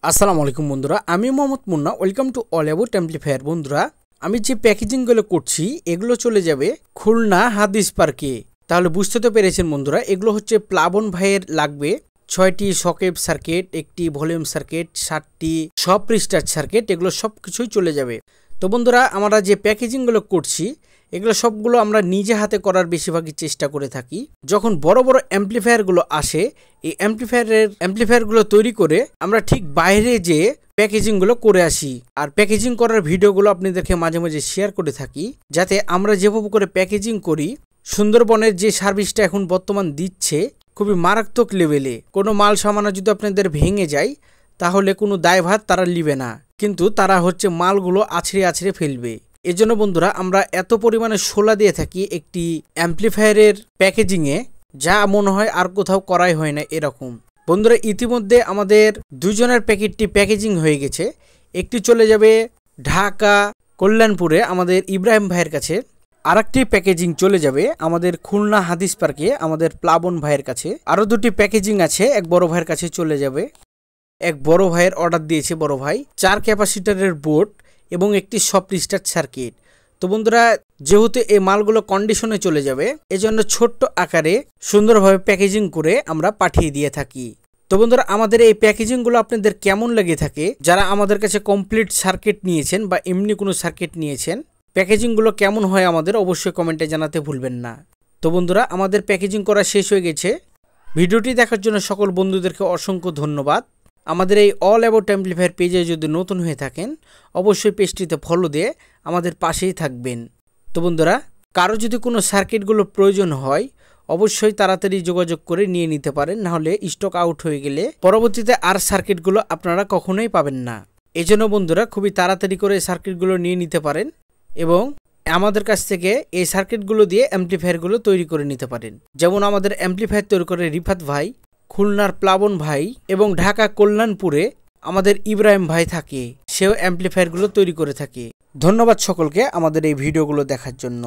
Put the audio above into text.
আসসালামু আলাইকুম বন্ধুরা, আমি Mohammad Munna. Welcome to all about amplifier. বন্ধুরা, আমি যে প্যাকেজিংগুলো করছি এগুলো চলে যাবে খুলনা হাদিস পার্কে। তাহলে বুঝতে তো পেরেছেন বন্ধুরা, এগুলো হচ্ছে প্লাবন ভাইয়ের লাগবে 6টি সকেট সার্কিট, একটি ভলিউম সার্কিট, 7টি সব রিস্টার্ট সার্কিট, এগুলো সব কিছুই চলে যাবে। তো বন্ধুরা, আমরা যে প্যাকেজিংগুলো করছি এগুলো সবগুলো আমরা নিজে হাতে করার বেশিরভাগই চেষ্টা করে থাকি। যখন বড় বড় অ্যাম্পলিফায়ারগুলো আসে, এই অ্যাম্পলিফায়ারগুলো তৈরি করে আমরা ঠিক বাইরে যে প্যাকেজিংগুলো করে আসি, আর প্যাকেজিং করার ভিডিওগুলো আপনাদেরকে মাঝে মাঝে শেয়ার করে থাকি, যাতে আমরা যেভাবে করে প্যাকেজিং করি, সুন্দরবনের যে সার্ভিসটা এখন বর্তমান দিচ্ছে খুবই মারাত্মক লেভেলে। কোনো মাল সামানা যদি আপনাদের ভেঙে যায় তাহলে কোনো দায়ভার তারা নিবে না, কিন্তু তারা হচ্ছে মালগুলো আছড়ে আছড়ে ফেলবে। এজন্য বন্ধুরা, আমরা এত পরিমাণে শোলা দিয়ে থাকি একটি অ্যাম্পলিফায়ারের প্যাকেজিংয়ে, যা মনে হয় আর কোথাও করাই হয় না এরকম। বন্ধুরা, ইতিমধ্যে আমাদের দুজনের প্যাকেটটি প্যাকেজিং হয়ে গেছে। একটি চলে যাবে ঢাকা কল্যাণপুরে আমাদের ইব্রাহিম ভাইয়ের কাছে, আর একটি প্যাকেজিং চলে যাবে আমাদের খুলনা হাদিস পার্কে আমাদের প্লাবন ভাইয়ের কাছে। আরও দুটি প্যাকেজিং আছে, এক বড় ভাইয়ের কাছে চলে যাবে। এক বড় ভাইয়ের অর্ডার দিয়েছে বড় ভাই 4 ক্যাপাসিটারের বোর্ড এবং একটি সব রিস্টার্ট সার্কিট। তো বন্ধুরা, যেহেতু এই মালগুলো কন্ডিশনে চলে যাবে, এজন্য ছোট্ট আকারে সুন্দরভাবে প্যাকেজিং করে আমরা পাঠিয়ে দিয়ে থাকি। তো বন্ধুরা, আমাদের এই প্যাকেজিংগুলো আপনাদের কেমন লেগে থাকে, যারা আমাদের কাছে কমপ্লিট সার্কিট নিয়েছেন বা এমনি কোনো সার্কিট নিয়েছেন, প্যাকেজিংগুলো কেমন হয় আমাদের অবশ্যই কমেন্টে জানাতে ভুলবেন না। তো বন্ধুরা, আমাদের প্যাকেজিং করা শেষ হয়ে গেছে। ভিডিওটি দেখার জন্য সকল বন্ধুদেরকে অসংখ্য ধন্যবাদ। আমাদের এই অল অ্যাবাউট অ্যাম্পলিফায়ার পেজে যদি নতুন হয়ে থাকেন, অবশ্যই পেজটিতে ফলো দিয়ে আমাদের পাশেই থাকবেন। তো বন্ধুরা, কারো যদি কোনো সার্কিটগুলো প্রয়োজন হয় অবশ্যই তাড়াতাড়ি যোগাযোগ করে নিয়ে নিতে পারেন, নাহলে স্টক আউট হয়ে গেলে পরবর্তীতে আর সার্কিটগুলো আপনারা কখনোই পাবেন না। এজন্য বন্ধুরা, খুবই তাড়াতাড়ি করে সার্কিটগুলো নিয়ে নিতে পারেন এবং আমাদের কাছ থেকে এই সার্কিটগুলো দিয়ে অ্যাম্পলিফায়ারগুলো তৈরি করে নিতে পারেন। যেমন আমাদের অ্যাম্পলিফায়ার তৈরি করে রিফাত ভাই, খুলনার প্লাবন ভাই এবং ঢাকা কল্যাণপুরে আমাদের ইব্রাহিম ভাই থাকে, সেও অ্যাম্পলিফায়ারগুলো তৈরি করে থাকে। ধন্যবাদ সকলকে আমাদের এই ভিডিওগুলো দেখার জন্য।